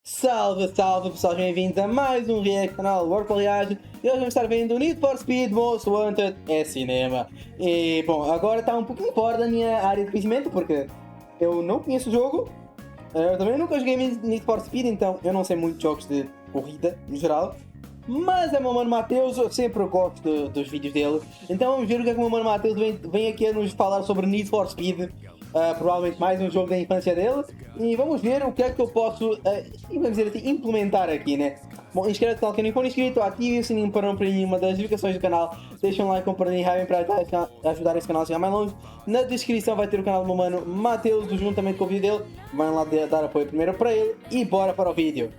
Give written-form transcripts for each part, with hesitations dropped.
Salve, salve pessoal, bem-vindos a mais um react canal World Reage. E hoje vamos estar vendo Need for Speed Most Wanted é cinema. E bom, agora está um pouquinho fora da minha área de conhecimento porque eu não conheço o jogo. Eu também nunca joguei Need for Speed, então eu não sei muito de jogos de corrida no geral. Mas é o meu mano Mateus, eu sempre gosto dos vídeos dele. Então vamos ver o que é que o meu mano Mateus vem aqui a nos falar sobre Need for Speed. Provavelmente mais um jogo da infância dele. E vamos ver o que é que eu posso vamos dizer assim, implementar aqui, né? Bom, inscreve-se no canal quem não for inscrito, ative o sininho para não perder nenhuma das notificações do canal. Deixa um like, compartilhem, raiva para ajudar esse canal a chegar mais longe. Na descrição vai ter o canal do meu mano Mateus, juntamente com o vídeo dele. Vão lá dar apoio primeiro para ele e bora para o vídeo.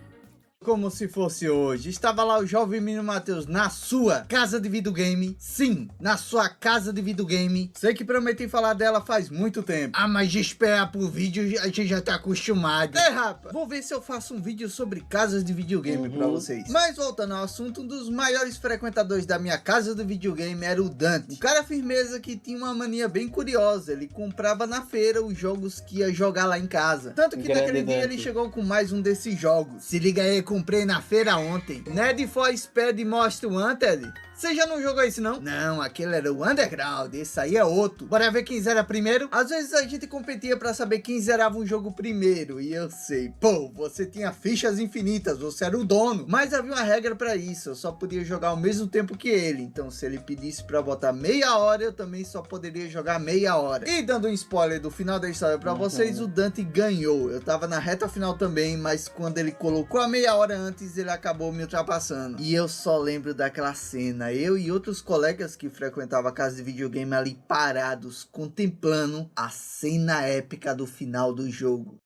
Como se fosse hoje, estava lá o jovem menino Mateus na sua casa de videogame. Sim, na sua casa de videogame. Sei que prometi falar dela faz muito tempo. Ah, mas de esperar pro vídeo a gente já tá acostumado. Rapaz, vou ver se eu faço um vídeo sobre casas de videogame pra vocês. Mas voltando ao assunto, um dos maiores frequentadores da minha casa de videogame era o Dante. Um cara firmeza que tinha uma mania bem curiosa. Ele comprava na feira os jogos que ia jogar lá em casa. Tanto que naquele dia ele chegou com mais um desses jogos. Se liga aí, comprei na feira ontem. Need for Speed Most Wanted. Você já não jogou esse não? Não, aquele era o Underground, esse aí é outro. Bora ver quem zera primeiro? Às vezes a gente competia pra saber quem zerava um jogo primeiro. E eu sei, pô, você tinha fichas infinitas, você era o dono. Mas havia uma regra pra isso, eu só podia jogar ao mesmo tempo que ele. Então se ele pedisse pra botar meia hora, eu também só poderia jogar meia hora. E dando um spoiler do final da história pra vocês, o Dante ganhou. Eu tava na reta final também, mas quando ele colocou a meia hora antes, ele acabou me ultrapassando. E eu só lembro daquela cena. Eu e outros colegas que frequentavam a casa de videogame ali parados, contemplando a cena épica do final do jogo.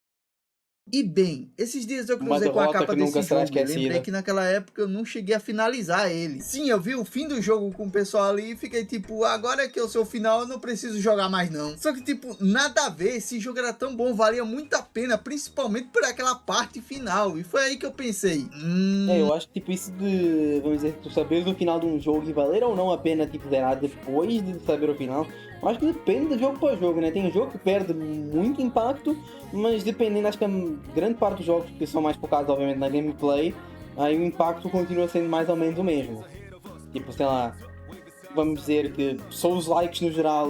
E bem, esses dias eu cruzei com a capa desse jogo e lembrei que naquela época eu não cheguei a finalizar ele. Sim, eu vi o fim do jogo com o pessoal ali e fiquei tipo, agora que eu sou o final eu não preciso jogar mais não. Só que tipo, nada a ver, esse jogo era tão bom, valia muito a pena, principalmente por aquela parte final. E foi aí que eu pensei, eu acho que tipo isso de, vamos dizer, tu saber do final de um jogo e valer ou não a pena tipo zerar depois de saber o final. Eu acho que depende de jogo para jogo, né? Tem um jogo que perde muito impacto, mas dependendo, acho que a grande parte dos jogos que são mais focados obviamente na gameplay, aí o impacto continua sendo mais ou menos o mesmo. Tipo, sei lá, vamos dizer que Souls-likes no geral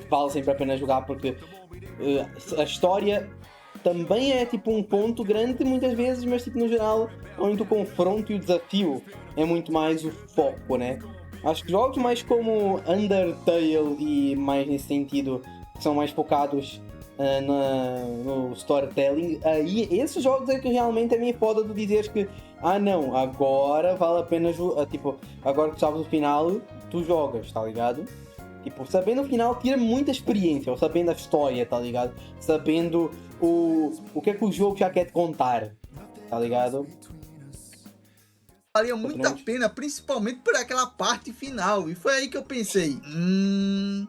vale sempre a pena jogar porque a história também é tipo um ponto grande muitas vezes, mas tipo no geral onde o confronto e o desafio é muito mais o foco, né? Acho que jogos mais como Undertale e mais nesse sentido, que são mais focados no storytelling, aí esses jogos é que realmente é a minha foda de dizeres que não, agora vale a pena tipo, agora que sabes o final, tu jogas, tá ligado? Tipo, sabendo o final tira muita experiência, ou sabendo a história, tá ligado? Sabendo o que é que o jogo já quer te contar, tá ligado? valia muito a pena, principalmente por aquela parte final. E foi aí que eu pensei,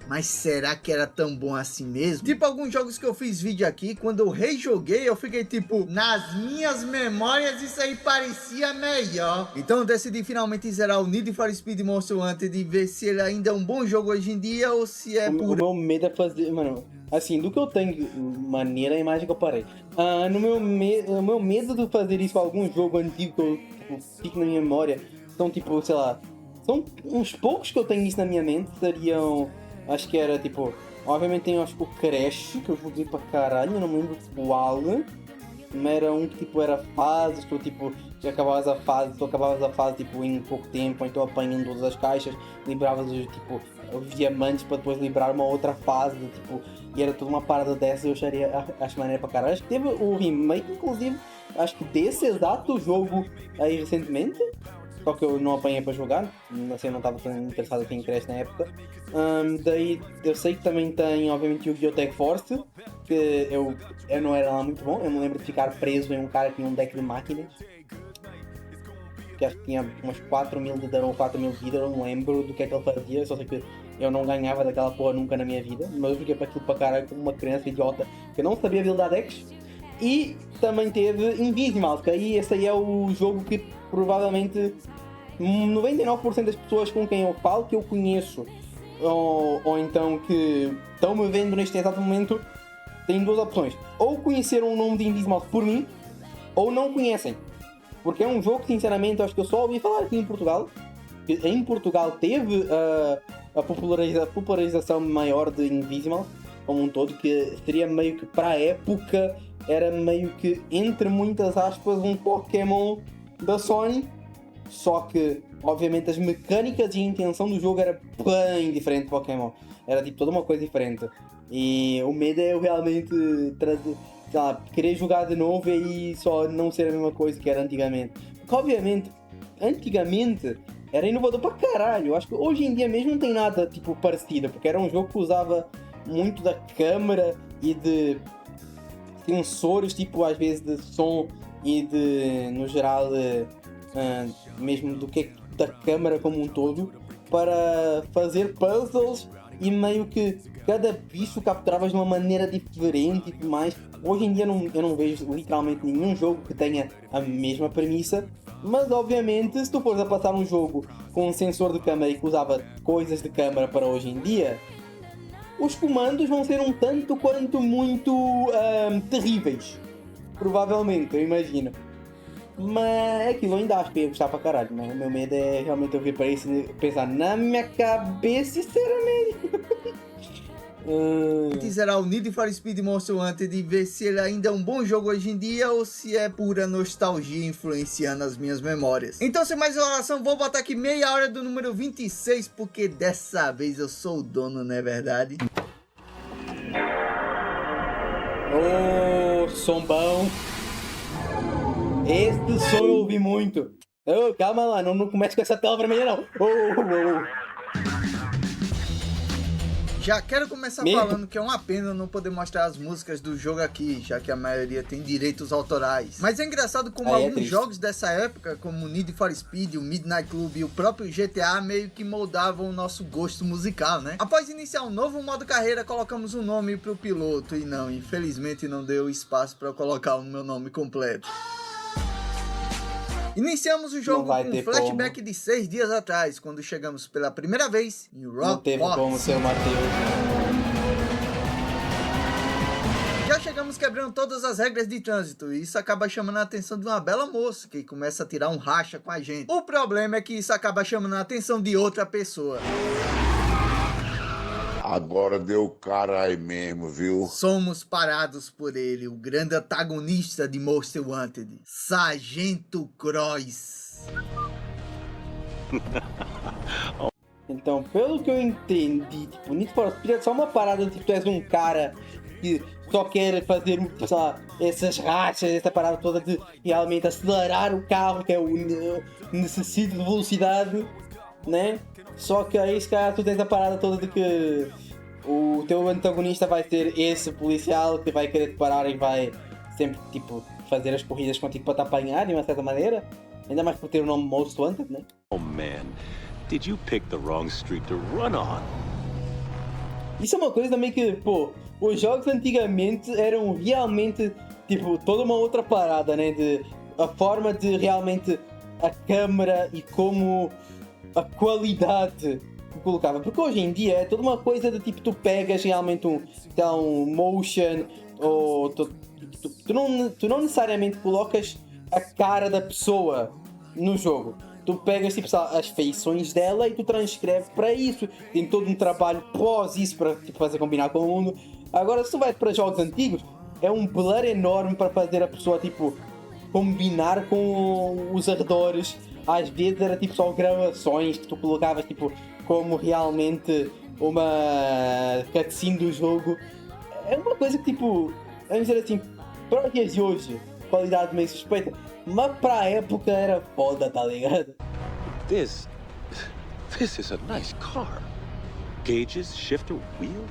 mas será que era tão bom assim mesmo? Tipo, alguns jogos que eu fiz vídeo aqui, quando eu rejoguei, eu fiquei tipo, nas minhas memórias isso aí parecia melhor. Então eu decidi finalmente zerar o Need for Speed Most Wanted e ver se ele ainda é um bom jogo hoje em dia ou se é O meu medo é fazer, mano, assim, do que eu tenho, maneira a imagem que eu parei. O meu medo de fazer isso com algum jogo antigo que eu tipo, fico na minha memória, são tipo, sei lá, são uns poucos que eu tenho isso na minha mente, seriam, acho que era tipo, obviamente tem acho que o Crash, que eu joguei pra caralho, eu não me lembro qual, mas era um que tipo era fases, que eu tipo, já acabavas a fase tipo em pouco tempo, então apanhando todas as caixas, liberavas tipo os diamantes para depois liberar uma outra fase, tipo, e era toda uma parada dessa, eu acho maneira pra caralho. Acho que teve o remake, inclusive, acho que desse exato jogo aí recentemente, só que eu não apanhei para jogar, assim, eu não estava tão interessado em Crash na época. Daí eu sei que também tem, obviamente, o Yu-Gi-Oh! Tag Force, que eu não era lá muito bom, eu me lembro de ficar preso em um cara que tinha um deck de máquinas, que acho que tinha umas 4.000 de dano ou 4.000 de vida, eu não lembro do que é que ele fazia, só sei que eu não ganhava daquela porra nunca na minha vida, mas eu fiquei para aquilo para caralho como uma criança idiota que não sabia buildar decks. E também teve Invisimal, que aí esse aí é o jogo que provavelmente 99% das pessoas com quem eu falo, que eu conheço, ou então que estão me vendo neste exato momento, têm duas opções. Ou conheceram o nome de Invisimal por mim, ou não conhecem. Porque é um jogo que, sinceramente, eu acho que eu só ouvi falar aqui em Portugal. Em Portugal teve a popularização maior de Invisimals, como um todo, que seria meio que, para a época, era meio que, entre muitas aspas, um Pokémon da Sony. Só que, obviamente, as mecânicas e a intenção do jogo era bem diferente de Pokémon. Era tipo toda uma coisa diferente. E o medo é eu realmente querer jogar de novo e só não ser a mesma coisa que era antigamente. Porque, obviamente, antigamente era inovador para caralho. Acho que hoje em dia mesmo não tem nada tipo parecido. Porque era um jogo que usava muito da câmera e de sensores, tipo às vezes de som e de, no geral, mesmo do que da câmera como um todo, para fazer puzzles e meio que cada bicho capturavas de uma maneira diferente e tudo mais. Hoje em dia eu não vejo literalmente nenhum jogo que tenha a mesma premissa, mas obviamente se tu fores a passar um jogo com um sensor de câmera e que usava coisas de câmera para hoje em dia, os comandos vão ser um tanto quanto muito terríveis. Provavelmente, eu imagino. Mas aquilo ainda acho que ia gostar para caralho, mas o meu medo é realmente eu vir para isso e pensar na minha cabeça, sinceramente. Zerar o Need for Speed Most Wanted e ver se ele ainda é um bom jogo hoje em dia ou se é pura nostalgia influenciando as minhas memórias. Então, sem mais enrolação, vou botar aqui meia hora do número 26, porque dessa vez eu sou o dono, não é verdade? Ô, som bom. Esse som eu ouvi muito. Oh, calma lá, não comece com essa tela vermelha não. Já quero começar falando que é uma pena não poder mostrar as músicas do jogo aqui, já que a maioria tem direitos autorais. Mas é engraçado como alguns jogos dessa época, como o Need for Speed, o Midnight Club e o próprio GTA, meio que moldavam o nosso gosto musical, né? Após iniciar um novo modo carreira, colocamos um nome pro piloto e não, infelizmente não deu espaço para colocar o meu nome completo. Iniciamos o jogo com um flashback de 6 dias atrás, quando chegamos pela primeira vez em Rock Não teve como ser o Matheus. Já chegamos quebrando todas as regras de trânsito e isso acaba chamando a atenção de uma bela moça que começa a tirar um racha com a gente. O problema é que isso acaba chamando a atenção de outra pessoa. Agora deu cara aí mesmo, viu? Somos parados por ele, o grande antagonista de Most Wanted, Sargento Croix. Então, pelo que eu entendi, tipo, Need for Speed é só uma parada, tipo, tu és um cara que só quer fazer, sei lá, essas rachas, essa parada toda de realmente acelerar o carro, que é o necessito de velocidade, né? Só que aí, se calhar, tu tens a parada toda de que o teu antagonista vai ser esse policial que vai querer te parar e vai sempre, tipo, fazer as corridas contigo para te apanhar, de uma certa maneira. Ainda mais por ter o nome Most Wanted, né? Oh man, did you pick the wrong street to run on? Isso é uma coisa também que, pô, os jogos antigamente eram realmente, tipo, toda uma outra parada, né? De a forma de realmente a câmera e como a qualidade que colocava. Porque hoje em dia é toda uma coisa de tipo, tu pegas realmente um motion, ou tu não necessariamente colocas a cara da pessoa no jogo. Tu pegas tipo, as feições dela e tu transcreves para isso. Tem todo um trabalho pós isso para tipo, fazer combinar com o mundo. Agora, se tu vais para jogos antigos, é um blur enorme para fazer a pessoa tipo combinar com os arredores. Às vezes era tipo só gravações que tu colocavas tipo como realmente uma cutscene do jogo. É uma coisa que tipo, vamos dizer assim, para os dias de hoje, qualidade meio suspeita, mas para a época era foda, tá ligado? This is a nice car. Gauges, shifter, wheel.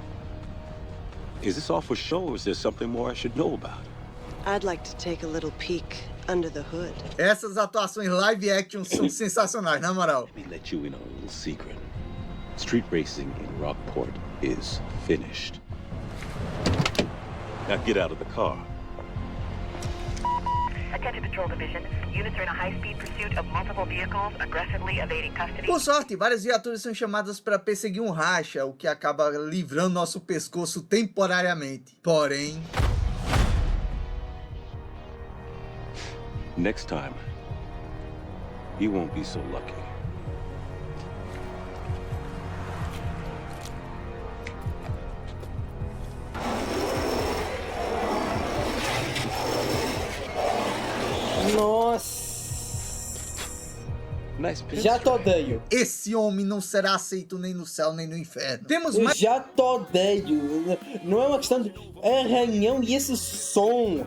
Is this all for show or is there something more I should know about? I'd like to take a little peek under the hood. Essas atuações live action são sensacionais, na moral. Let me let you in on a little secret. Street racing in Rockport is finished. Now get out of the car. Attention Patrol Division. Units are in a high-speed pursuit of multiple vehicles, aggressively evading custody. Por sorte, várias viaturas são chamadas para perseguir um racha, o que acaba livrando nosso pescoço temporariamente. Porém... Next time, you won't be so lucky. Nossa! Nice picture. Já te odeio. Esse homem não será aceito nem no céu nem no inferno. Temos Eu mais já te odeio. Não é uma questão de arranhão e esse som.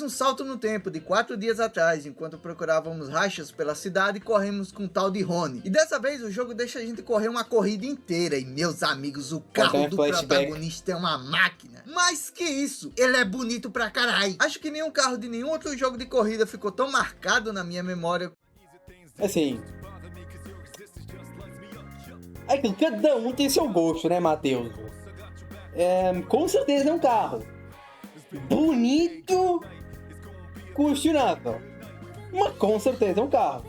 um salto no tempo de 4 dias atrás, enquanto procurávamos rachas pela cidade, corremos com o tal de Rony. E dessa vez o jogo deixa a gente correr uma corrida inteira. E meus amigos, o carro do protagonista é uma máquina. Mais que isso, ele é bonito pra caralho. Acho que nenhum carro de nenhum outro jogo de corrida ficou tão marcado na minha memória. Assim, é aquilo, cada um tem seu gosto, né, Matheus? Com certeza é um carro bonito, questionável, mas com certeza é um carro.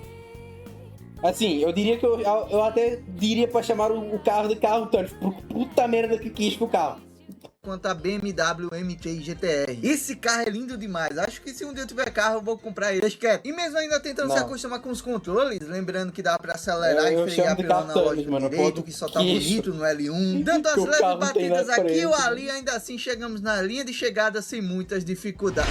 Assim, eu diria que eu até diria para chamar o carro de carro Turf, porque puta merda que quis pro carro. Quanto a BMW M3 GTR. Esse carro é lindo demais. Acho que se um dia eu tiver carro, eu vou comprar ele. E mesmo ainda tentando se acostumar com os controles, lembrando que dá pra acelerar e frear pelo analógico direito, que só tá bonito no L1. Dando as leves batidas aqui ou ali, ainda assim chegamos na linha de chegada sem muitas dificuldades.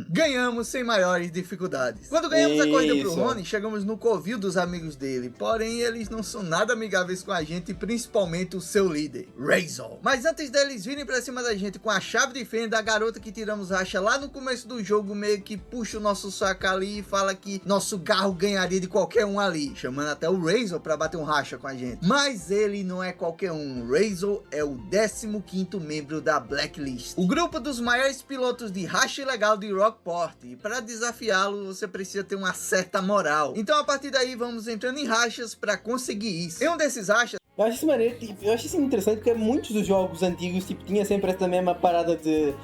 Ganhamos sem maiores dificuldades. Quando ganhamos a corrida pro Rony, chegamos no covil dos amigos dele. Porém, eles não são nada amigáveis com a gente, principalmente o seu líder, Razor. Mas antes deles virem pra cima da gente com a chave de fenda, a garota que tiramos racha lá no começo do jogo meio que puxa o nosso saco ali e fala que nosso carro ganharia de qualquer um ali, chamando até o Razor pra bater um racha com a gente. Mas ele não é qualquer um. Razor é o 15º membro da Blacklist, o grupo dos maiores pilotos de racha ilegal de Rockport. E para desafiá-lo, você precisa ter uma certa moral. Então a partir daí vamos entrando em rachas para conseguir isso. Em um desses rachas, eu acho isso maneiro, eu acho isso interessante porque muitos dos jogos antigos tinha sempre essa mesma parada de,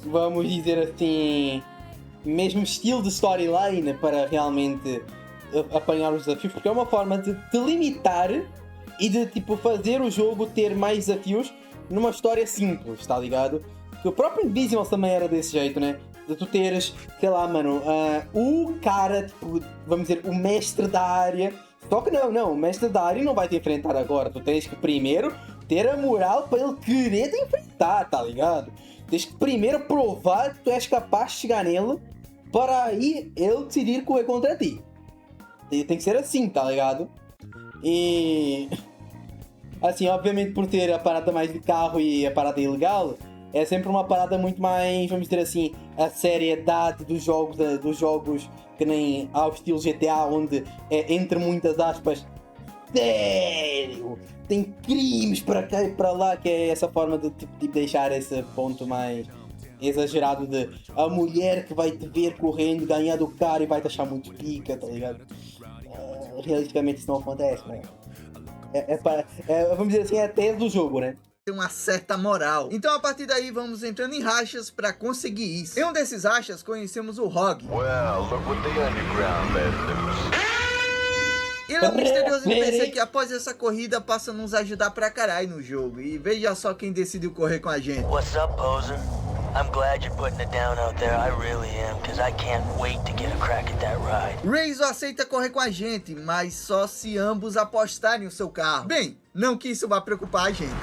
vamos dizer assim, mesmo estilo de storyline para realmente apanhar os desafios, porque é uma forma de te limitar e de fazer o jogo ter mais desafios numa história simples, tá ligado? Que o próprio Invisible também era desse jeito, né? De tu teres, sei lá, mano, o cara, vamos dizer, o mestre da área. Só que não, o mestre da área não vai te enfrentar agora. Tu tens que primeiro ter a moral para ele querer te enfrentar, tá ligado? Tens que primeiro provar que tu és capaz de chegar nele para aí ele decidir correr contra ti. E tem que ser assim, tá ligado? E assim, obviamente por ter a parada mais de carro e a parada ilegal, é sempre uma parada muito mais, vamos dizer assim, a seriedade dos jogos que nem ao estilo GTA, onde é, entre muitas aspas, sério, tem crimes para cá e para lá, que é essa forma de deixar esse ponto mais exagerado de a mulher que vai te ver correndo, ganhar do cara e vai te achar muito pica, tá ligado? Realisticamente isso não acontece, né? Vamos dizer assim, é a tese do jogo, né? Uma certa moral. Então a partir daí vamos entrando em rachas para conseguir isso. Em um desses rachas conhecemos o Rogue. Well, look what the underground let loose. Ele é um misterioso NPC que após essa corrida passa a nos ajudar pra caralho no jogo. E veja só quem decidiu correr com a gente. What's up, poser? I'm glad you're putting it down out there. I really am, because I can't wait to get a crack at that ride. Razor aceita correr com a gente, mas só se ambos apostarem o seu carro. Bem, não que isso vá preocupar a gente.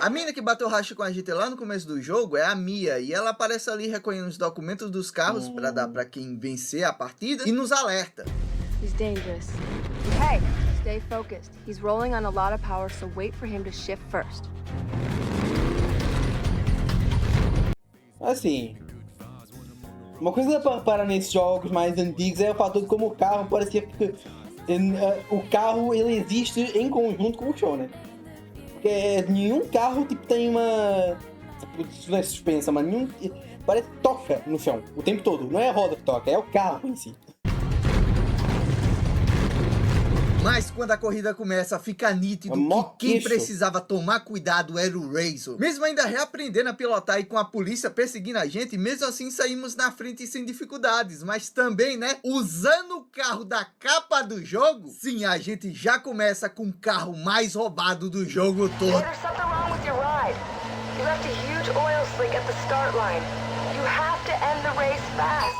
A mina que bateu racha com a gente lá no começo do jogo é a Mia, e ela aparece ali recolhendo os documentos dos carros para dar para quem vencer a partida e nos alerta. He's dangerous. Hey, stay focused. He's rolling on a lot of power, so wait for him to shift first. Assim, uma coisa que dá pra reparar nesses jogos mais antigos é o fator de como o carro parecia que o carro ele existe em conjunto com o chão, né? Porque nenhum carro tem uma, se não é suspensa, mas nenhum parece que toca no chão o tempo todo. Não é a roda que toca, é o carro em si. Mas quando a corrida começa, fica nítido que quem precisava tomar cuidado era o Razor. Mesmo ainda reaprendendo a pilotar e com a polícia perseguindo a gente, mesmo assim saímos na frente sem dificuldades. Mas também, né, usando o carro da capa do jogo, sim, a gente já começa com o carro mais roubado do jogo todo. There's something wrong with your ride. You left a huge oil slick at the start line. You have to end the race fast.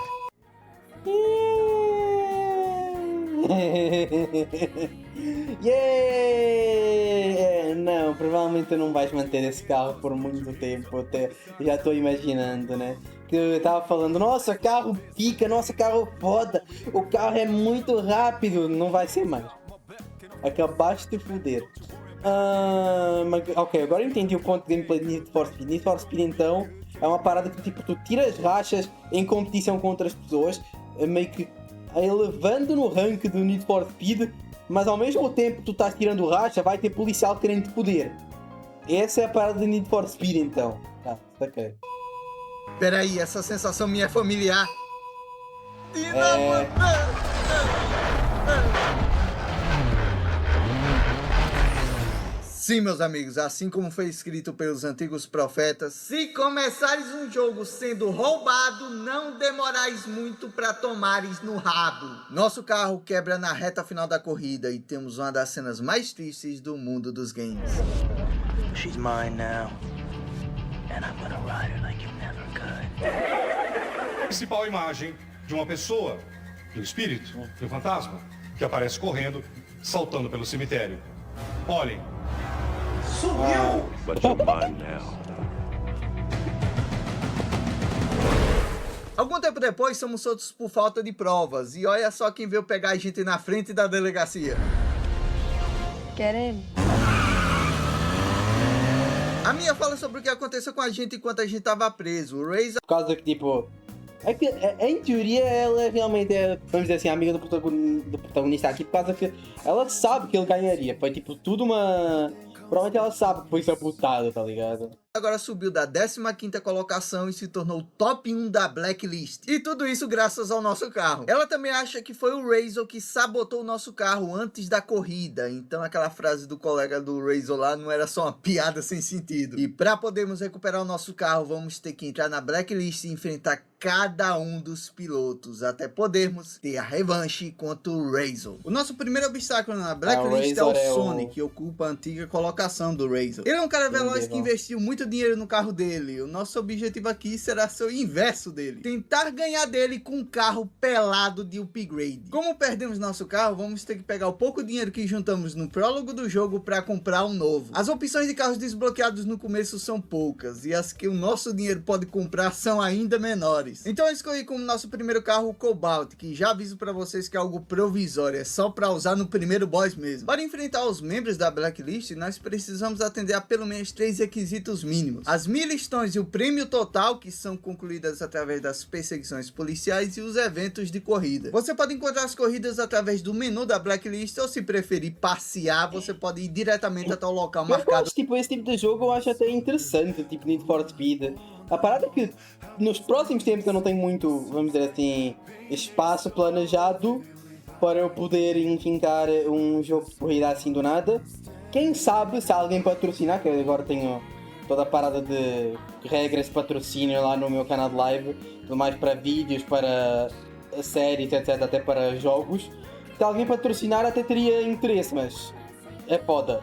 Yeah! Não, provavelmente tu não vais manter esse carro por muito tempo. Até já estou imaginando, né? Que eu tava falando, nossa, carro pica, nossa, carro foda, o carro é muito rápido. Não vai ser mais. Acabaste de foder. Ok, agora eu entendi o ponto de gameplay de Need for Speed. Need for Speed, então, é uma parada que tipo, tu tiras rachas em competição com outras pessoas, meio que elevando no rank do Need for Speed, mas ao mesmo tempo que tu estás tirando racha, vai ter policial querendo te poder. Essa é a parada de Need for Speed, então. Tá, ok. Peraí, essa sensação me é familiar. Sim, meus amigos, assim como foi escrito pelos antigos profetas, se começares um jogo sendo roubado, não demorais muito para tomares no rabo. Nosso carro quebra na reta final da corrida e temos uma das cenas mais tristes do mundo dos games. She's mine now, and I'm gonna ride her like you never could. Principal imagem de uma pessoa, do espírito, do fantasma, que aparece correndo, saltando pelo cemitério. Olhem. But you're mine now. Algum tempo depois, somos soltos por falta de provas. E olha só quem veio pegar a gente na frente da delegacia. Get in. A minha fala sobre o que aconteceu com a gente enquanto a gente tava preso. O Razor... Por causa que, tipo... É que, em teoria, ela realmente é, vamos dizer assim, amiga do protagonista aqui, por causa que ela sabe que ele ganharia. Foi, tipo, tudo uma... Provavelmente ela sabe que foi sabotado, tá ligado? Agora subiu da 15ª colocação e se tornou top 1 da Blacklist. E tudo isso graças ao nosso carro. Ela também acha que foi o Razor que sabotou o nosso carro antes da corrida. Então aquela frase do colega do Razor lá não era só uma piada sem sentido. E para podermos recuperar o nosso carro, vamos ter que entrar na Blacklist e enfrentar cada um dos pilotos, até podermos ter a revanche contra o Razor. O nosso primeiro obstáculo na Blacklist é o Sonic, que ocupa a antiga colocação do Razor. Ele é um cara veloz que investiu muito dinheiro no carro dele. O nosso objetivo aqui será ser o inverso dele. Tentar ganhar dele com um carro pelado de upgrade. Como perdemos nosso carro, vamos ter que pegar o pouco dinheiro que juntamos no prólogo do jogo para comprar um novo. As opções de carros desbloqueados no começo são poucas, e as que o nosso dinheiro pode comprar são ainda menores. Então eu escolhi como nosso primeiro carro o Cobalt, que já aviso para vocês que é algo provisório, é só para usar no primeiro boss mesmo. Para enfrentar os membros da Blacklist, nós precisamos atender a pelo menos 3 requisitos mínimos: as milestones e o prêmio total, que são concluídas através das perseguições policiais, e os eventos de corrida. Você pode encontrar as corridas através do menu da Blacklist, ou se preferir passear, você pode ir diretamente até o local marcado. Tipo, esse tipo de jogo eu acho até interessante, tipo Need for Speed. A parada é que nos próximos tempos eu não tenho muito, vamos dizer assim, espaço planejado para eu poder enfincar um jogo de corrida assim do nada. Quem sabe se alguém patrocinar, que eu agora tenho toda a parada de regras de patrocínio lá no meu canal de live, tudo mais para vídeos, para séries, etc, até para jogos. Se alguém patrocinar até teria interesse, mas é foda.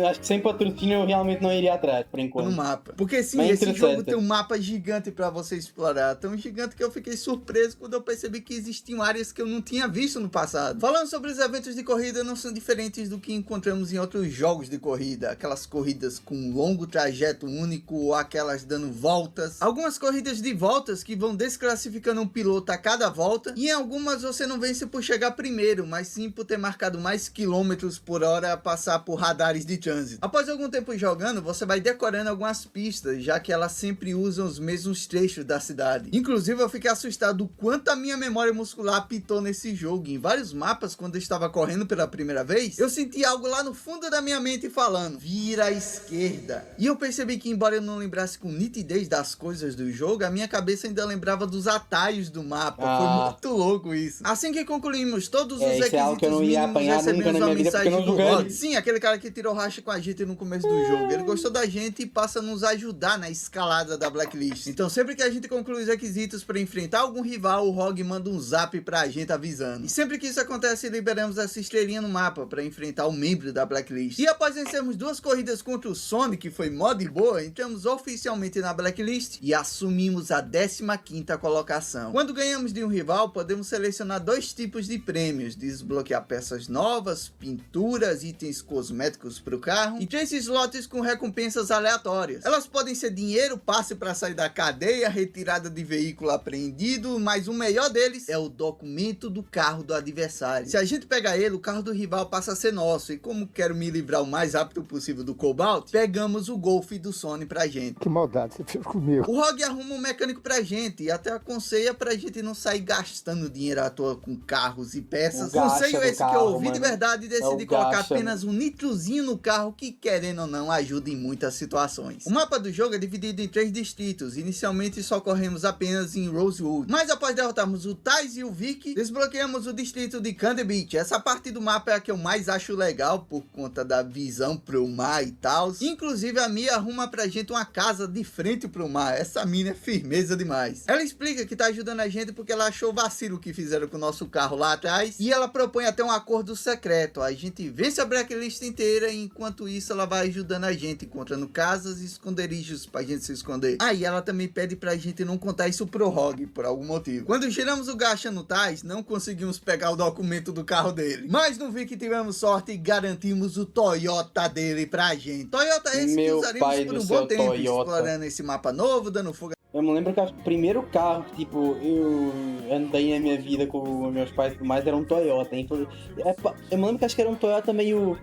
Acho que sem patrocínio eu realmente não iria atrás, por enquanto. No mapa. Porque sim, esse jogo tem um mapa gigante pra você explorar. Tão gigante que eu fiquei surpreso quando eu percebi que existiam áreas que eu não tinha visto no passado. Falando sobre os eventos de corrida, não são diferentes do que encontramos em outros jogos de corrida. Aquelas corridas com um longo trajeto único, ou aquelas dando voltas. Algumas corridas de voltas que vão desclassificando um piloto a cada volta. E em algumas você não vence por chegar primeiro, mas sim por ter marcado mais quilômetros por hora a passar por radar militares de trânsito. Após algum tempo jogando, você vai decorando algumas pistas, já que elas sempre usam os mesmos trechos da cidade. Inclusive, eu fiquei assustado do quanto a minha memória muscular apitou nesse jogo. Em vários mapas, quando eu estava correndo pela primeira vez, eu senti algo lá no fundo da minha mente falando, vira à esquerda. E eu percebi que, embora eu não lembrasse com nitidez das coisas do jogo, a minha cabeça ainda lembrava dos atalhos do mapa. Foi muito louco isso. Assim que concluímos todos os requisitos é algo que eu não ia mínimos, apanhar nunca na minha vida porque eu não joguei. Sim, aquele cara que tirou racha com a gente no começo do jogo. Ele gostou da gente e passa a nos ajudar na escalada da Blacklist. Então sempre que a gente conclui os requisitos para enfrentar algum rival, o Rogue manda um zap pra gente avisando. E sempre que isso acontece, liberamos essa estrelinha no mapa para enfrentar o membro da Blacklist. E após vencermos 2 corridas contra o Sonic, que foi mod boa, entramos oficialmente na Blacklist e assumimos a 15ª colocação. Quando ganhamos de um rival, podemos selecionar 2 tipos de prêmios: desbloquear peças novas, pinturas, itens cosméticos para o carro e 3 slots com recompensas aleatórias. Elas podem ser dinheiro, passe para sair da cadeia, retirada de veículo apreendido, mas o melhor deles é o documento do carro do adversário. Se a gente pegar ele, o carro do rival passa a ser nosso, e como quero me livrar o mais rápido possível do Cobalt, pegamos o Golf do Sony pra gente. Que maldade você fez comigo. O Rogue arruma um mecânico pra gente e até aconselha pra gente não sair gastando dinheiro à toa com carros e peças. Conselho esse que eu ouvi de verdade e decidi colocar apenas um nitrozinho no carro que, querendo ou não, ajuda em muitas situações. O mapa do jogo é dividido em 3 distritos. Inicialmente só corremos apenas em Rosewood, mas após derrotarmos o Taz e o Vic, desbloqueamos o distrito de Candy Beach. Essa parte do mapa é a que eu mais acho legal por conta da visão pro mar e tal. Inclusive a Mia arruma pra gente uma casa de frente pro mar. Essa mina é firmeza demais. Ela explica que tá ajudando a gente porque ela achou vacilo que fizeram com o nosso carro lá atrás, e ela propõe até um acordo secreto. A gente vence a Blacklist inteira e enquanto isso ela vai ajudando a gente, encontrando casas e esconderijos pra gente se esconder. E ela também pede pra gente não contar isso pro Rogue, por algum motivo. Quando giramos o gacha no Taz, não conseguimos pegar o documento do carro dele, mas no Vic tivemos sorte e garantimos o Toyota dele pra gente. Toyota esse que usaremos por um bom tempo, explorando esse mapa novo, dando fuga. Eu me lembro que o primeiro carro que, tipo, eu andei na minha vida com meus pais e tudo mais era um Toyota. Eu me lembro que acho que era um Toyota meio...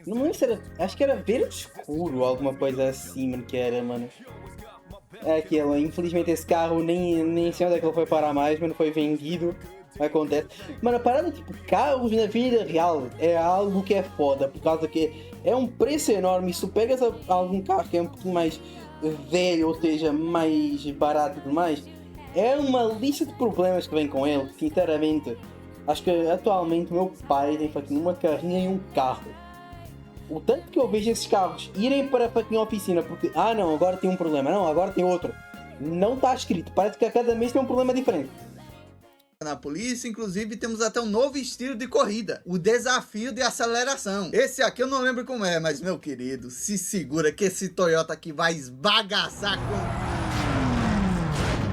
Não me lembro se era... Acho que era verde escuro, alguma coisa assim, mano, que era, mano. É aquilo, infelizmente esse carro nem sei onde é que ele foi parar mais, mas não foi vendido. Acontece. Mano, a parada, tipo, carros na vida real é algo que é foda, por causa que é um preço enorme. Se tu pegas algum carro que é um pouquinho mais velho, ou seja, mais barato e tudo mais, é uma lista de problemas que vem com ele, sinceramente. Acho que atualmente o meu pai tem feito uma carrinha e um carro. O tanto que eu vejo esses carros irem para a fucking oficina porque, não, agora tem um problema, não, agora tem outro. Não está escrito, parece que a cada mês tem um problema diferente. Na polícia, inclusive, temos até um novo estilo de corrida, o desafio de aceleração. Esse aqui eu não lembro como é, mas meu querido, se segura que esse Toyota aqui vai esbagaçar com...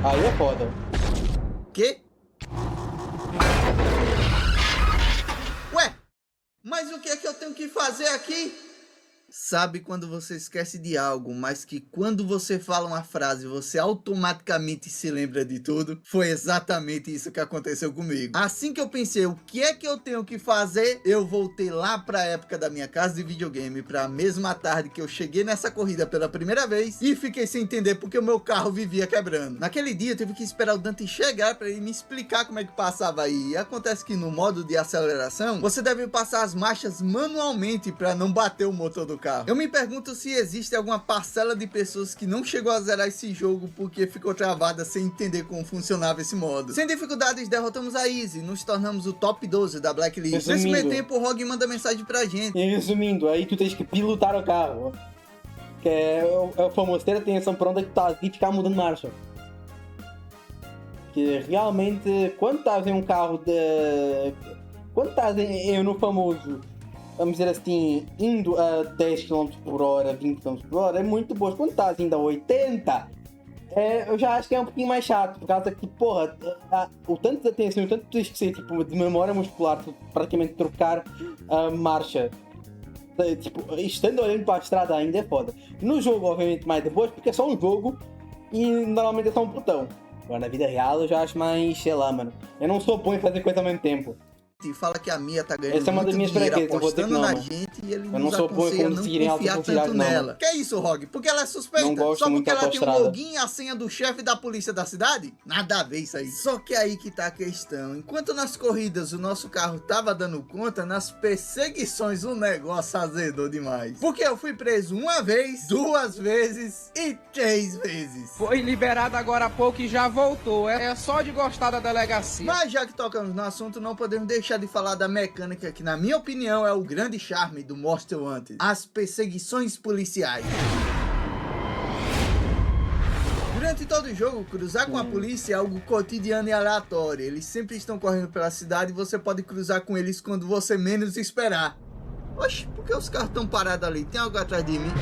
Aí é foda. Quê? Ué, mas o que é que eu tenho que fazer aqui? Sabe quando você esquece de algo, mas que quando você fala uma frase, você automaticamente se lembra de tudo? Foi exatamente isso que aconteceu comigo. Assim que eu pensei, o que é que eu tenho que fazer? Eu voltei lá para a época da minha casa de videogame, para a mesma tarde que eu cheguei nessa corrida pela primeira vez, e fiquei sem entender porque o meu carro vivia quebrando. Naquele dia eu tive que esperar o Dante chegar para ele me explicar como é que passava aí. E acontece que no modo de aceleração, você deve passar as marchas manualmente para não bater o motor do carro. Eu me pergunto se existe alguma parcela de pessoas que não chegou a zerar esse jogo porque ficou travada sem entender como funcionava esse modo. Sem dificuldades, derrotamos a Easy, nos tornamos o top 12 da Blacklist. Nesse meio tempo, o Rogue manda mensagem pra gente. E resumindo, aí tu tens que pilotar o carro. Que é o famoso ter atenção para onde é que tu estás e ficar mudando marcha. Que realmente, quando estás em um carro de... Quando estás no famoso... Vamos dizer assim, indo a 10 km por hora, 20 km por hora, é muito bom. Quando estás indo a 80, eu já acho que é um pouquinho mais chato, por causa que, porra, o tanto de atenção, o tanto de ser, tipo, de memória muscular, praticamente trocar a marcha, tipo, estando olhando para a estrada ainda é foda. No jogo, obviamente, mais depois, porque é só um jogo e normalmente é só um botão. Agora, na vida real, eu já acho mais, sei lá, mano, eu não sou bom em fazer coisa ao mesmo tempo. e fala que a Mia tá ganhando Essa é uma das muito minhas dinheiro fraquezas, eu vou dizer apostando que não, na mano. gente e ele Eu não nos sou bom em aconselha a não conduzir em alta confiar velocidade, tanto não, nela. mano. Que é isso, Rog? Porque ela é suspeita? Não gosto Só muito porque da ela tem um autoestrada. login e a senha do chefe da polícia da cidade? Nada a ver isso aí. Só que aí que tá a questão. Enquanto nas corridas o nosso carro tava dando conta, nas perseguições o negócio azedou demais. Porque eu fui preso uma vez, 2 vezes e 3 vezes. Foi liberado agora há pouco e já voltou. É só de gostar da delegacia. Mas já que tocamos no assunto, não podemos deixar de falar da mecânica que, na minha opinião, é o grande charme do Most Wanted: as perseguições policiais. Durante todo o jogo, cruzar com a polícia é algo cotidiano e aleatório. Eles sempre estão correndo pela cidade e você pode cruzar com eles quando você menos esperar. Oxe, por que os carros estão parados ali? Tem algo atrás de mim?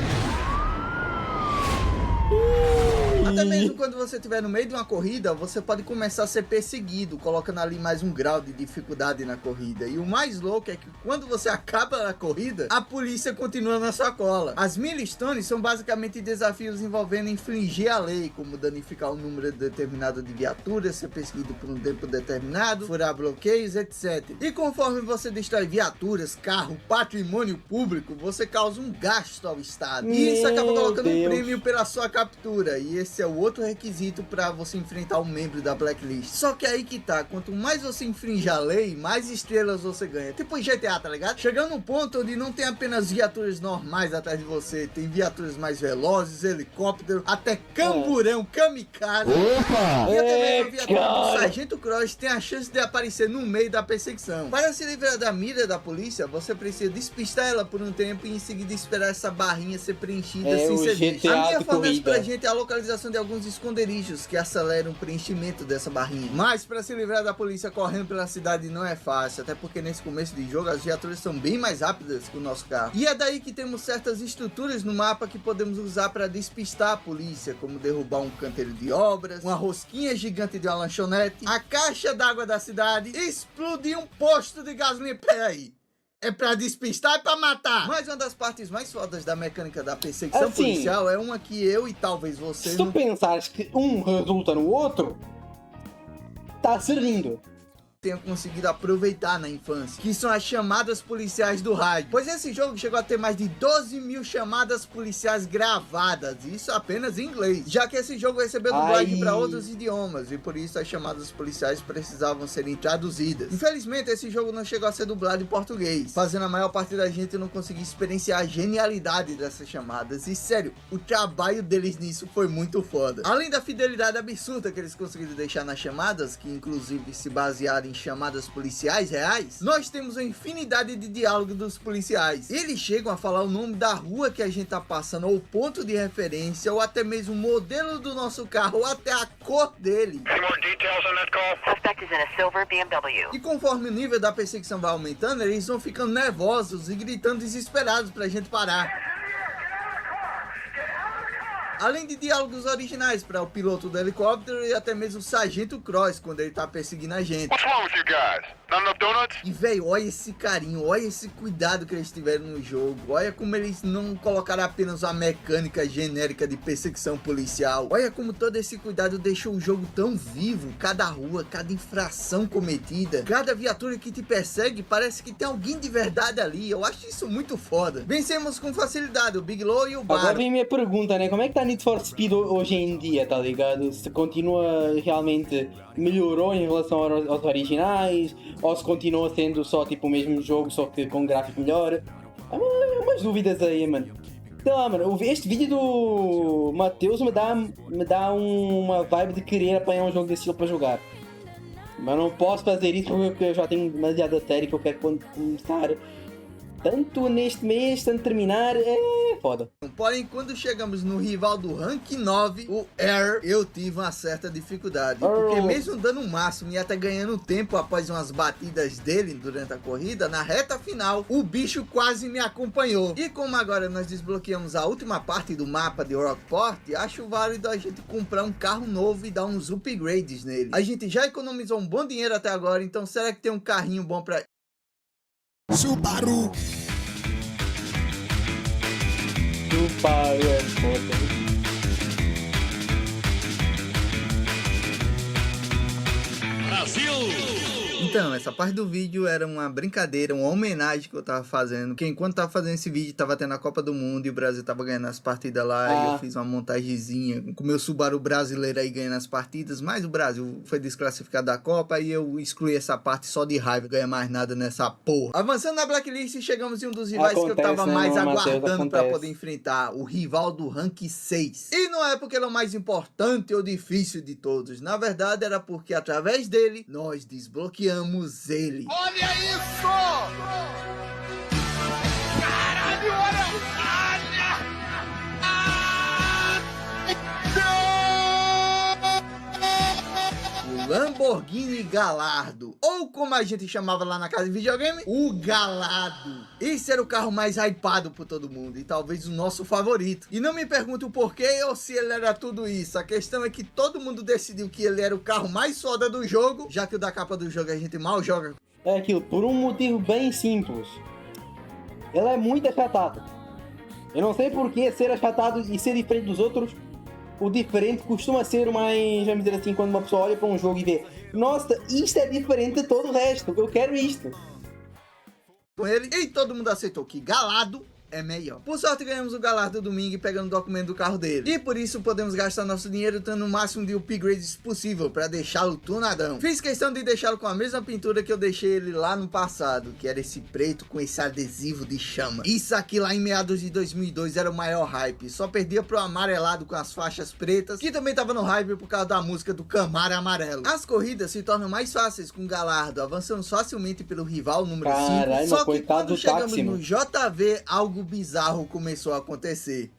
Até mesmo quando você estiver no meio de uma corrida, você pode começar a ser perseguido, colocando ali mais um grau de dificuldade na corrida. E o mais louco é que quando você acaba a corrida, a polícia continua na sua cola. As milestones são basicamente desafios envolvendo infringir a lei, como danificar um número determinado de viaturas, ser perseguido por um tempo determinado, furar bloqueios, etc. E conforme você destrói viaturas, carro, patrimônio público, você causa um gasto ao Estado. E isso acaba colocando um prêmio pela sua captura. E esse é o outro requisito para você enfrentar um membro da Blacklist. Só que aí que tá, quanto mais você infringe a lei, mais estrelas você ganha. Tipo GTA, tá ligado? Chegando num ponto onde não tem apenas viaturas normais atrás de você, tem viaturas mais velozes, helicóptero, até camburão, kamikaze. Opa! E até mesmo a viatura do Sargento Cross tem a chance de aparecer no meio da perseguição. Para se livrar da mira da polícia, você precisa despistar ela por um tempo e em seguida esperar essa barrinha ser preenchida sem ser vista. A minha fornece pra gente a localização de alguns esconderijos que aceleram o preenchimento dessa barrinha. Mas para se livrar da polícia correndo pela cidade não é fácil, até porque nesse começo de jogo as viaturas são bem mais rápidas que o nosso carro. E é daí que temos certas estruturas no mapa que podemos usar para despistar a polícia, como derrubar um canteiro de obras, uma rosquinha gigante de uma lanchonete, a caixa d'água da cidade, explodir um posto de gasolina. Peraí, é pra despistar e pra matar. Mas uma das partes mais fodas da mecânica da perseguição policial é uma que eu e talvez você Se tu pensares que um resulta no outro, tá servindo. tenha conseguido aproveitar na infância, que são as chamadas policiais do rádio. Pois esse jogo chegou a ter mais de 12 mil chamadas policiais gravadas, isso apenas em inglês, já que esse jogo recebeu dublagem para outros idiomas, e por isso as chamadas policiais precisavam serem traduzidas. Infelizmente, esse jogo não chegou a ser dublado em português, fazendo a maior parte da gente não conseguir experienciar a genialidade dessas chamadas, e sério, o trabalho deles nisso foi muito foda. Além da fidelidade absurda que eles conseguiram deixar nas chamadas, que inclusive se basearam em chamadas policiais reais, nós temos uma infinidade de diálogo dos policiais. Eles chegam a falar o nome da rua que a gente tá passando, ou ponto de referência, ou até mesmo o modelo do nosso carro, ou até a cor dele. E conforme o nível da perseguição vai aumentando, eles vão ficando nervosos e gritando desesperados pra gente parar. Além de diálogos originais para o piloto do helicóptero e até mesmo o Sargento Cross quando ele tá perseguindo a gente. E velho, olha esse carinho, olha esse cuidado que eles tiveram no jogo. Olha como eles não colocaram apenas uma mecânica genérica de perseguição policial. Olha como todo esse cuidado deixou o jogo tão vivo. Cada rua, cada infração cometida, cada viatura que te persegue, parece que tem alguém de verdade ali. Eu acho isso muito foda. Vencemos com facilidade o Bigelow e o Barrow. Agora vem minha pergunta, né? Como é que tá Need for Speed hoje em dia, tá ligado? Se continua realmente melhorou em relação aos originais, ou se continua sendo só tipo o mesmo jogo, só que com gráfico melhor. Há umas dúvidas aí, mano. Sei lá, mano, este vídeo do Matheus me dá uma vibe de querer apanhar um jogo desse estilo pra jogar. Mas não posso fazer isso porque eu já tenho demasiada série que eu quero começar. Tanto neste mês, tanto terminar, é foda. Porém, quando chegamos no rival do Rank 9, o Air, eu tive uma certa dificuldade. Porque mesmo dando o máximo e até ganhando tempo após umas batidas dele durante a corrida, na reta final, o bicho quase me acompanhou. E como agora nós desbloqueamos a última parte do mapa de Rockport, acho válido a gente comprar um carro novo e dar uns upgrades nele. A gente já economizou um bom dinheiro até agora, então será que tem um carrinho bom pra... Subaru é foda. Brasil! Então, essa parte do vídeo era uma brincadeira, uma homenagem que eu tava fazendo, porque enquanto tava fazendo esse vídeo, tava tendo a Copa do Mundo e o Brasil tava ganhando as partidas lá, e eu fiz uma montagenzinha com o meu Subaru brasileiro aí ganhando as partidas, mas o Brasil foi desclassificado da Copa e eu excluí essa parte só de raiva, ganha mais nada nessa porra. Avançando na Blacklist, chegamos em um dos rivais que eu tava mais aguardando pra poder enfrentar, o rival do Rank 6. E não é porque ele é o mais importante ou difícil de todos, na verdade era porque através dele, nós desbloqueamos ele. Olha isso! Caralho, olha! O Lamborghini Gallardo, ou como a gente chamava lá na casa de videogame, o Galado. Esse era o carro mais hypado por todo mundo e talvez o nosso favorito. E não me pergunte o porquê ou se ele era tudo isso. A questão é que todo mundo decidiu que ele era o carro mais foda do jogo, já que o da capa do jogo a gente mal joga. É aquilo, por um motivo bem simples. Ele é muito achatado. Eu não sei porquê ser achatado e ser diferente dos outros. O diferente costuma ser mais, vamos dizer assim, quando uma pessoa olha para um jogo e vê, nossa, isto é diferente de todo o resto, eu quero isto. Com ele, e todo mundo aceitou que Galado é melhor. Por sorte, ganhamos o Gallardo domingo pegando o documento do carro dele. E por isso podemos gastar nosso dinheiro dando o máximo de upgrades possível para deixá-lo tunadão. Fiz questão de deixá-lo com a mesma pintura que eu deixei ele lá no passado, que era esse preto com esse adesivo de chama. Isso aqui lá em meados de 2002 era o maior hype. Só perdia pro amarelado com as faixas pretas, que também tava no hype por causa da música do Camaro Amarelo. As corridas se tornam mais fáceis com o Gallardo, avançando facilmente pelo rival número 5. Só que quando chegamos no JV, algo bizarro começou a acontecer.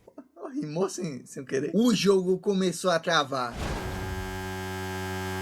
Rimou sem querer. O jogo começou a travar.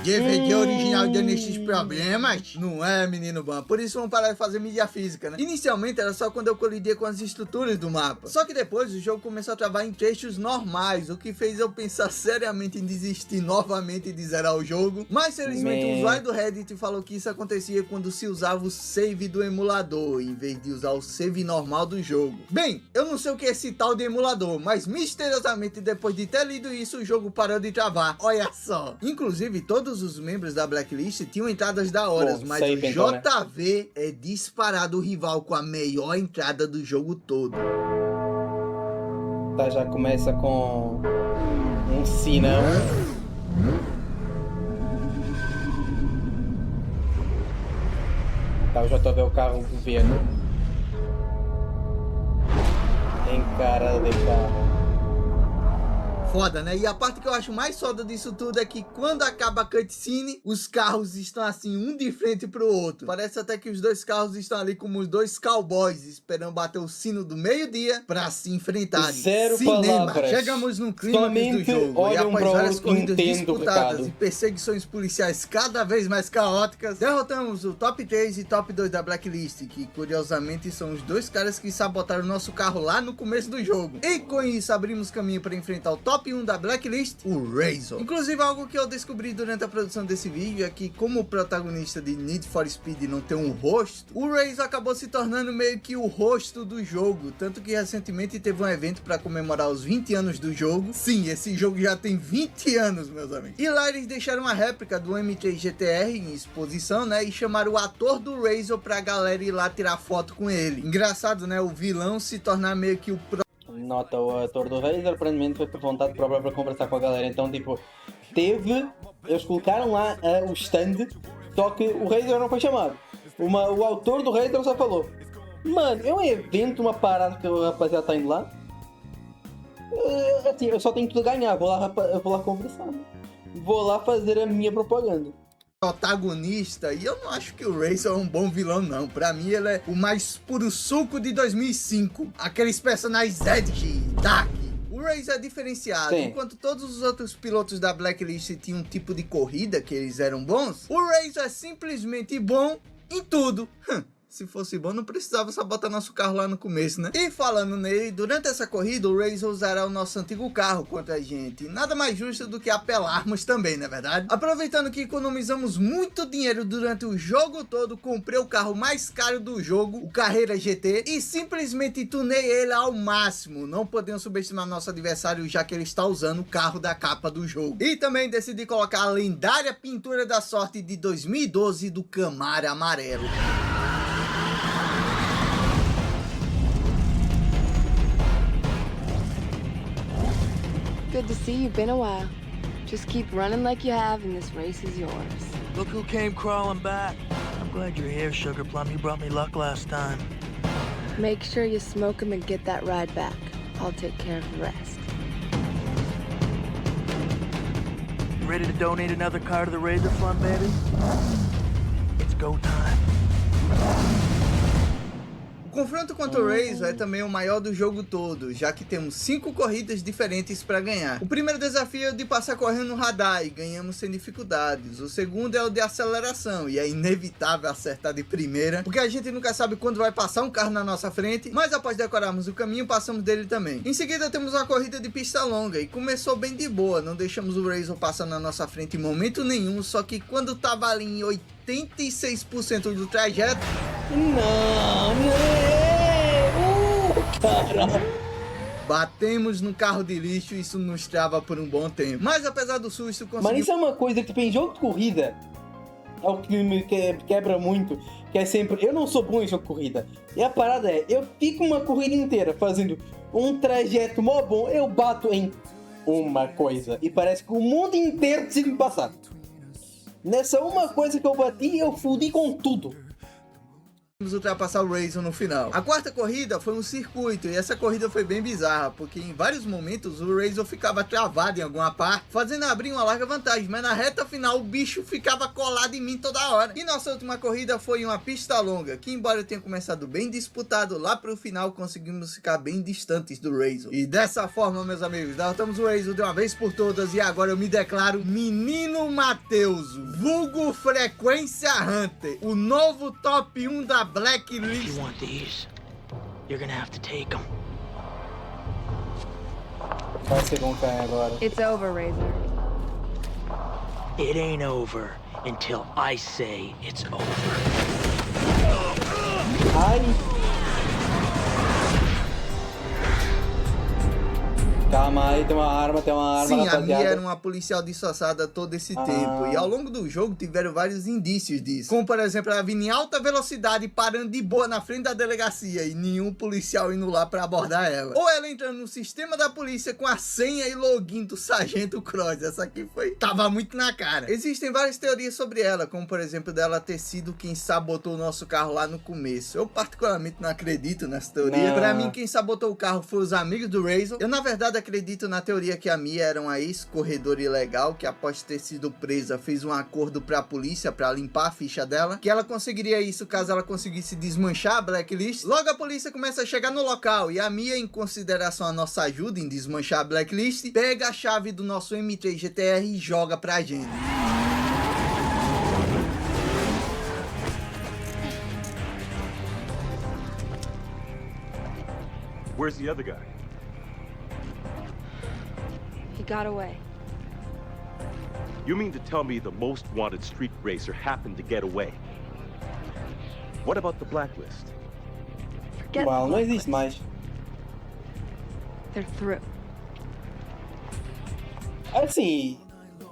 DVD original dando esses problemas? Não é, menino bom. Por isso vamos parar de fazer mídia física, né? Inicialmente era só quando eu colidia com as estruturas do mapa. Só que depois o jogo começou a travar em trechos normais, o que fez eu pensar seriamente em desistir novamente de zerar o jogo. Mas felizmente o usuário do Reddit falou que isso acontecia quando se usava o save do emulador, em vez de usar o save normal do jogo. Bem, eu não sei o que é esse tal de emulador, mas misteriosamente depois de ter lido isso, o jogo parou de travar. Olha só. Inclusive, todos os membros da Blacklist tinham entradas da hora, mas o JV é disparado o rival com a melhor entrada do jogo todo. Tá, já começa com um sinão. Tá, o JV é o carro governo. Encarada de carro. Foda, né? E a parte que eu acho mais foda disso tudo é que quando acaba a cutscene, os carros estão assim, um de frente pro outro. Parece até que os dois carros estão ali como os dois cowboys, esperando bater o sino do meio-dia pra se enfrentarem. Zero Cinema. palavras. Chegamos no clímax do jogo. E após várias corridas disputadas e perseguições policiais cada vez mais caóticas, derrotamos o top 3 e top 2 da Blacklist, que curiosamente são os dois caras que sabotaram o nosso carro lá no começo do jogo. E com isso abrimos caminho para enfrentar o top 1 da Blacklist, o Razor. Inclusive, algo que eu descobri durante a produção desse vídeo é que, como o protagonista de Need for Speed não tem um rosto, o Razor acabou se tornando meio que o rosto do jogo, tanto que recentemente teve um evento para comemorar os 20 anos do jogo. Sim, esse jogo já tem 20 anos, meus amigos. E lá eles deixaram uma réplica do M3 GTR em exposição, né, e chamaram o ator do Razor pra galera ir lá tirar foto com ele. Engraçado, né, o vilão se tornar meio que o Nota, o ator do Razor aparentemente foi por vontade própria para conversar com a galera, então tipo, eles colocaram lá o stand, só que o Razor não foi chamado. O autor do Razor só falou, mano, é um evento, uma parada que o rapaziada tá indo lá, assim, eu só tenho tudo a ganhar, eu vou lá conversar, vou lá fazer a minha propaganda. Protagonista, e eu não acho que o Razor é um bom vilão não, pra mim ele é o mais puro suco de 2005, aqueles personagens Edge, Dark. O Razor é diferenciado. Sim. Enquanto todos os outros pilotos da Blacklist tinham um tipo de corrida que eles eram bons, o Razor é simplesmente bom em tudo. Se fosse bom, não precisava só botar nosso carro lá no começo, né? E falando nele, durante essa corrida, o Razor usará o nosso antigo carro contra a gente. Nada mais justo do que apelarmos também, não é verdade? Aproveitando que economizamos muito dinheiro durante o jogo todo, comprei o carro mais caro do jogo, o Carreira GT, e simplesmente tunei ele ao máximo. Não podemos subestimar nosso adversário, já que ele está usando o carro da capa do jogo. E também decidi colocar a lendária pintura da sorte de 2012 do Camaro amarelo. Good to see you. Been a while. Just keep running like you have, and this race is yours. Look who came crawling back. I'm glad you're here, Sugar Plum. You brought me luck last time. Make sure you smoke him and get that ride back. I'll take care of the rest. Ready to donate another car to the Razor Fund, baby? It's go time. O confronto contra o Razor é também o maior do jogo todo, já que temos 5 corridas diferentes para ganhar. O primeiro desafio é o de passar correndo no radar e ganhamos sem dificuldades. O segundo é o de aceleração e é inevitável acertar de primeira, porque a gente nunca sabe quando vai passar um carro na nossa frente, mas após decorarmos o caminho, passamos dele também. Em seguida temos uma corrida de pista longa e começou bem de boa, não deixamos o Razor passar na nossa frente em momento nenhum, só que quando tava ali em 86% do trajeto... Batemos no carro de lixo e isso nos trava por um bom tempo. Mas apesar do susto, conseguimos... Mas isso é uma coisa que, tipo, em jogo de corrida, é o que me quebra muito, que é sempre, eu não sou bom em jogo de corrida. E a parada é, eu fico uma corrida inteira fazendo um trajeto mó bom, eu bato em uma coisa. E parece que o mundo inteiro decide me passar. Nessa uma coisa que eu bati, eu fudi com tudo. Ultrapassar o Razor no final. A quarta corrida foi um circuito e essa corrida foi bem bizarra, porque em vários momentos o Razor ficava travado em alguma parte, fazendo abrir uma larga vantagem, mas na reta final o bicho ficava colado em mim toda hora. E nossa última corrida foi uma pista longa, que embora tenha começado bem disputado, lá pro final conseguimos ficar bem distantes do Razor. E dessa forma, meus amigos, derrotamos o Razor de uma vez por todas e agora eu me declaro Menino Matheus, vulgo Frequência Hunter, o novo top 1 da Blacklist. You want these? You're gonna have to take them. Vai ser bom cair agora. It's over, Razor. It ain't over until I say it's over. Ai. Calma aí, tem uma arma, Sim, rapaziada. a Mia era uma policial disfarçada todo esse tempo. E ao longo do jogo tiveram vários indícios disso. Como por exemplo, ela vinha em alta velocidade parando de boa na frente da delegacia e nenhum policial indo lá pra abordar ela. Ou ela entrando no sistema da polícia com a senha e login do Sargento Cross. Essa aqui tava muito na cara. Existem várias teorias sobre ela, como por exemplo dela ter sido quem sabotou o nosso carro lá no começo. Eu particularmente não acredito nessa teoria. Não. Pra mim quem sabotou o carro foi os amigos do Razor. Eu na verdade acredito na teoria que a Mia era uma ex-corredora ilegal que após ter sido presa fez um acordo pra polícia pra limpar a ficha dela, que ela conseguiria isso caso ela conseguisse desmanchar a Blacklist. Logo a polícia começa a chegar no local e a Mia, em consideração a nossa ajuda em desmanchar a Blacklist, pega a chave do nosso M3 GTR e joga pra gente. Where's the other guy? He got away. You mean to tell me the most wanted street racer happened to get away? What about the blacklist? Forget Uau, não the existe mais. They're through. Assim,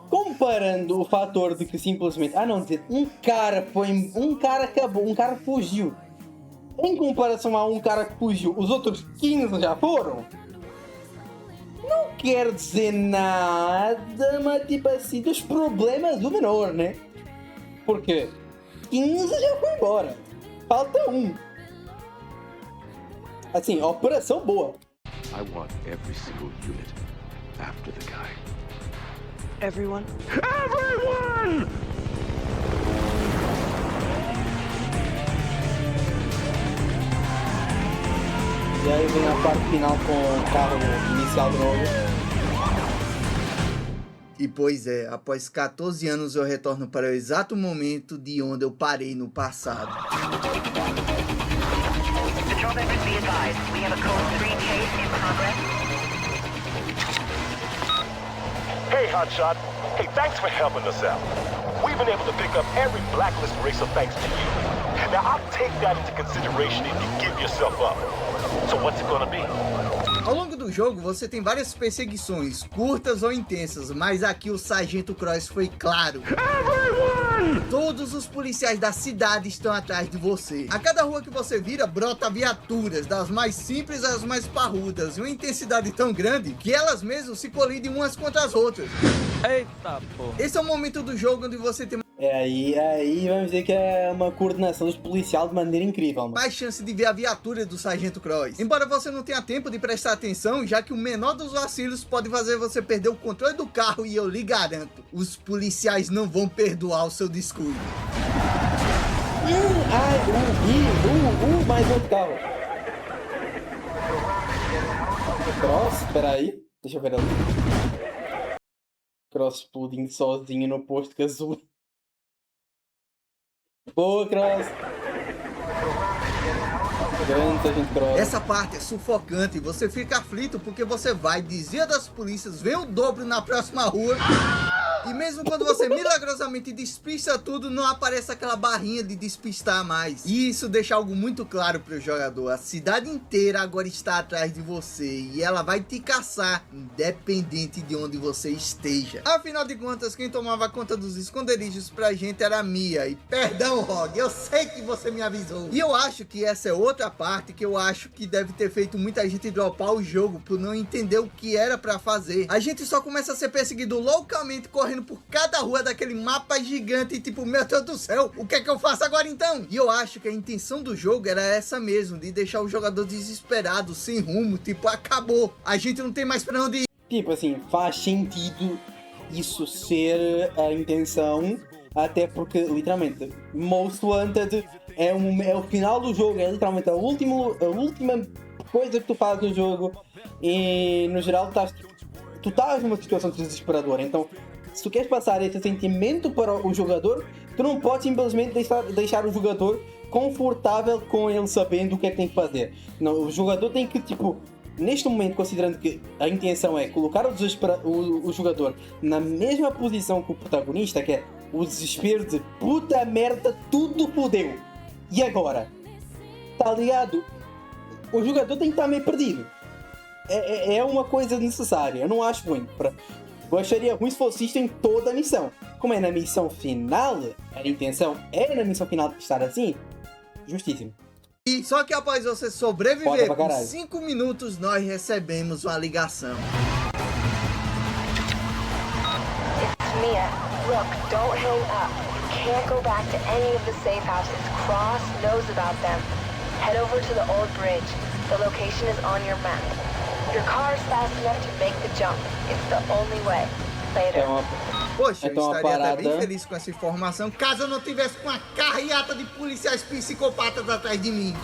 comparando o fator de que simplesmente, um cara acabou, um cara fugiu. Em comparação a um cara que fugiu, os outros 15 já foram. Não quer dizer nada, mas tipo assim, dos problemas do menor, né? Porque 15 já foi embora. Falta um. Assim, operação boa. I want every single unit after the guy. Everyone? Everyone! E aí vem a parte final com o carro inicial de novo. E pois é, após 14 anos eu retorno para o exato momento de onde eu parei no passado. Patrol members, be advised. We have a code 3 case in progress. Hey, Hotshot. Hey, thanks for helping us out. We've been able to pick up every blacklist racer thanks to you. Now, I'll take that into consideration if you give yourself up. So what's it gonna be? Ao longo do jogo, você tem várias perseguições, curtas ou intensas, mas aqui o Sargento Cross foi claro. Todos os policiais da cidade estão atrás de você. A cada rua que você vira, brota viaturas, das mais simples às mais parrudas, e uma intensidade tão grande que elas mesmas se colidem umas contra as outras. Eita, porra. Esse é o momento do jogo onde você tem Aí vamos dizer que é uma coordenação dos policiais de maneira incrível, mano. mais chance de ver a viatura do Sargento Cross. Embora você não tenha tempo de prestar atenção, já que o menor dos vacilos pode fazer você perder o controle do carro, e eu lhe garanto, os policiais não vão perdoar o seu descuido. Mais outro carro. Cross, peraí. Deixa eu ver ali. Cross explodindo sozinho no posto de gasolina. Boa, Cross. Grande Sargento Cross. Essa parte é sufocante, você fica aflito porque você vai, desvia das polícias, vê o dobro na próxima rua. E mesmo quando você milagrosamente despista tudo, não aparece aquela barrinha de despistar mais. E isso deixa algo muito claro para o jogador. A cidade inteira agora está atrás de você e ela vai te caçar, independente de onde você esteja. Afinal de contas, quem tomava conta dos esconderijos pra gente era a Mia. E perdão, Rogue, eu sei que você me avisou. E eu acho que essa é outra parte que eu acho que deve ter feito muita gente dropar o jogo por não entender o que era pra fazer. A gente só começa a ser perseguido loucamente, correndo por cada rua daquele mapa gigante e tipo, meu Deus do céu, o que é que eu faço agora então? E eu acho que a intenção do jogo era essa mesmo, de deixar o jogador desesperado, sem rumo, tipo, acabou, a gente não tem mais pra onde ir. Tipo assim, faz sentido isso ser a intenção, até porque, literalmente, Most Wanted é o final do jogo, é literalmente a última coisa que tu fazes no jogo, e no geral tu estás numa situação desesperadora. Então, se tu queres passar esse sentimento para o jogador, tu não podes simplesmente deixar o jogador confortável com ele sabendo o que é que tem que fazer. Não, o jogador tem que, tipo, neste momento, considerando que a intenção é colocar o jogador na mesma posição que o protagonista, que é o desespero de puta merda, tudo fodeu. E agora? Tá ligado? O jogador tem que estar meio perdido. É uma coisa necessária. Eu não acho ruim. Eu acharia ruim se fosse isto em toda a missão. Como é na missão final, a intenção é na missão final estar assim, justíssimo. E só que após você sobreviver por 5 minutos, nós recebemos uma ligação. It's Mia. Look, don't hang up. You can't go back to any of the safe houses. Cross knows about them. Head over to the old bridge. The location is on your map. Your car is fast enough to make the jump. It's the only way. Later. Poxa, eu estaria até bem feliz com essa informação, caso eu não tivesse com uma carreata de policiais psicopatas atrás de mim.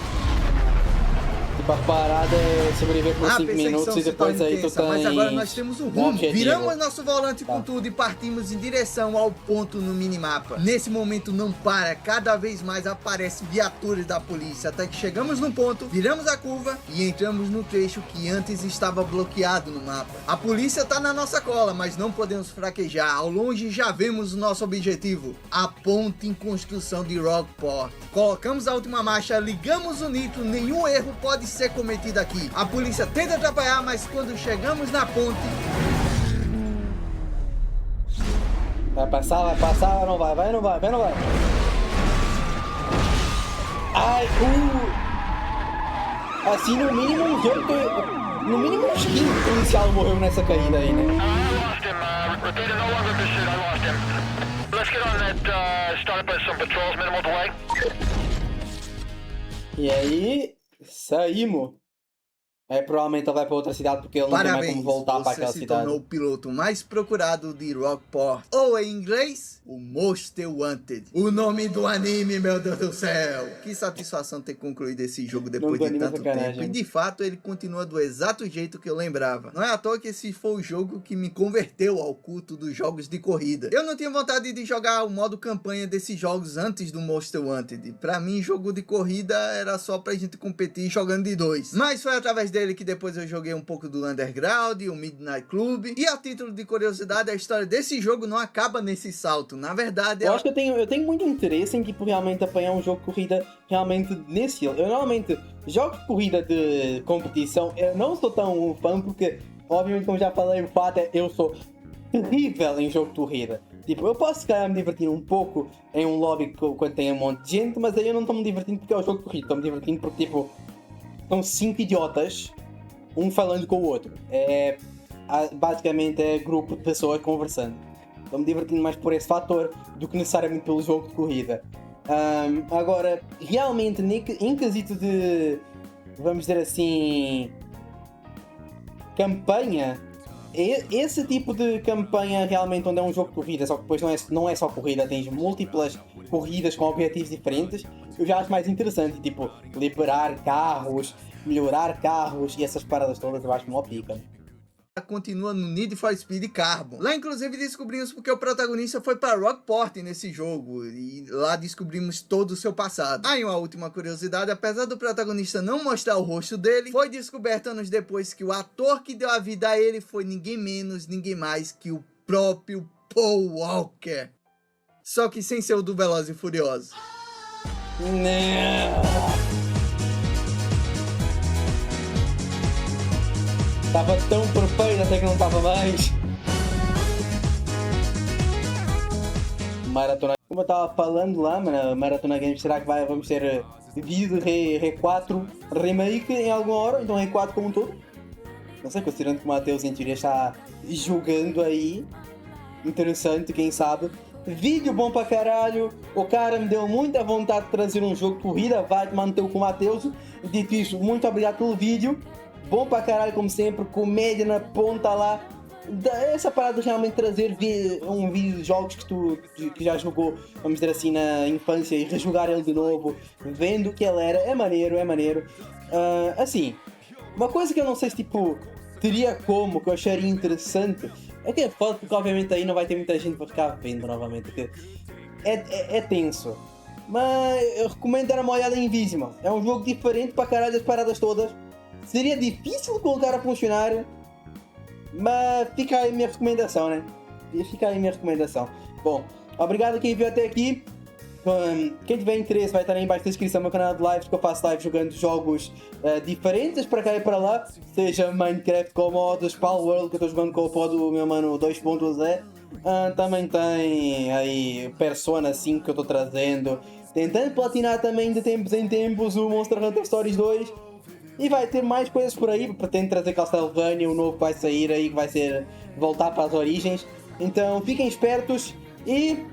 Tipo, a parada é sobreviver por 5 minutos e depois aí tu tem... Mas agora nós temos um rumo. Viramos nosso volante com tudo e partimos em direção ao ponto no minimapa. Nesse momento não para, cada vez mais aparece viaturas da polícia, até que chegamos no ponto, viramos a curva e entramos no trecho que antes estava bloqueado no mapa. A polícia tá na nossa cola, mas não podemos fraquejar. Ao longe já vemos o nosso objetivo, a ponte em construção de Rockport. Colocamos a última marcha, ligamos o nitro, nenhum erro pode ser cometido aqui. A polícia tenta atrapalhar, mas quando chegamos na ponte... Vai passar, não vai, vai, não vai. Ai, assim, no mínimo um jogo que... No mínimo uns 15 policial morreu nessa caída aí, né? E aí... Saímos. Provavelmente ele vai para outra cidade porque ele não tem mais como voltar para aquela você se cidade. tornou o piloto mais procurado de Rockport. Ou em inglês, o Most Wanted. O nome do anime, meu Deus do céu. Que satisfação ter concluído esse jogo depois de tanto tempo. E de fato ele continua do exato jeito que eu lembrava. Não é à toa que esse foi o jogo que me converteu ao culto dos jogos de corrida. Eu não tinha vontade de jogar o modo campanha desses jogos antes do Most Wanted. Pra mim, jogo de corrida era só pra gente competir jogando de dois. Mas foi através dele que depois eu joguei um pouco do Underground, o Midnight Club. E a título de curiosidade, a história desse jogo não acaba nesse salto. Na verdade, eu acho que eu tenho muito interesse em tipo realmente apanhar um jogo de corrida realmente nesse. Eu normalmente jogo de corrida de competição, eu não sou tão fã porque, obviamente, como já falei, o fato é eu sou terrível em jogo de corrida. Tipo, eu posso se calhar me divertir um pouco em um lobby quando tem um monte de gente, mas aí eu não estou me divertindo porque é o jogo de corrida, estou me divertindo porque tipo são 5 idiotas, um falando com o outro. Basicamente é grupo de pessoas conversando. Estou me divertindo mais por esse fator do que necessariamente pelo jogo de corrida. Agora, realmente, em quesito de, vamos dizer assim, campanha, esse tipo de campanha realmente onde é um jogo de corrida, só que depois não é só corrida, tens múltiplas corridas com objetivos diferentes, eu já acho mais interessante, tipo, liberar carros, melhorar carros e essas paradas todas eu acho mó pica. Continua no Need for Speed Carbon. Lá inclusive descobrimos porque o protagonista foi para Rockport nesse jogo e lá descobrimos todo o seu passado. Aí uma última curiosidade, apesar do protagonista não mostrar o rosto dele, foi descoberto anos depois que o ator que deu a vida a ele foi ninguém menos, ninguém mais que o próprio Paul Walker. Só que sem ser o do Velozes e Furiosos. Não. Tava tão perfeito até que não tava mais. Maratona. Como eu tava falando lá, Maratona Games, será que vamos ter vídeo de R4 Remake em alguma hora? Então R4 como um todo? Não sei, considerando que o Matheus em teoria está jogando aí. Interessante, quem sabe. Vídeo bom pra caralho. O cara me deu muita vontade de trazer um jogo de corrida. Vai manter com o Matheus. Dito isso, muito obrigado pelo vídeo. Bom pra caralho, como sempre, comédia na ponta lá. Essa parada de realmente trazer um vídeo de jogos que já jogou, vamos dizer assim, na infância e rejogar ele de novo, vendo o que ele era, é maneiro. Assim, uma coisa que eu não sei se tipo teria como, que eu acharia interessante, é que é foda porque obviamente aí não vai ter muita gente para ficar vendo novamente, porque é tenso. Mas eu recomendo dar uma olhada em Invisible. É um jogo diferente pra caralho das paradas todas. Seria difícil colocar a funcionar, mas fica aí a minha recomendação, né? Bom, obrigado a quem viu até aqui. Quem tiver interesse vai estar aí embaixo na descrição do meu canal de lives, que eu faço live jogando jogos diferentes para cá e para lá. Seja Minecraft com mods, Palworld, que eu estou jogando com o pod do meu mano 2.0. Também tem aí Persona 5 que eu estou trazendo. Tentando platinar também de tempos em tempos o Monster Hunter Stories 2. E vai ter mais coisas por aí, pretendo trazer Castlevania, o novo que vai sair aí, que vai ser voltar para as origens. Então fiquem espertos e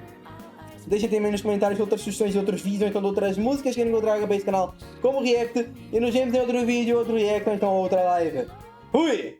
deixem também nos comentários outras sugestões de outros vídeos, ou então de outras músicas que querem que eu traga para este canal como react. E nos vemos em outro vídeo, outro react, ou então outra live. Fui!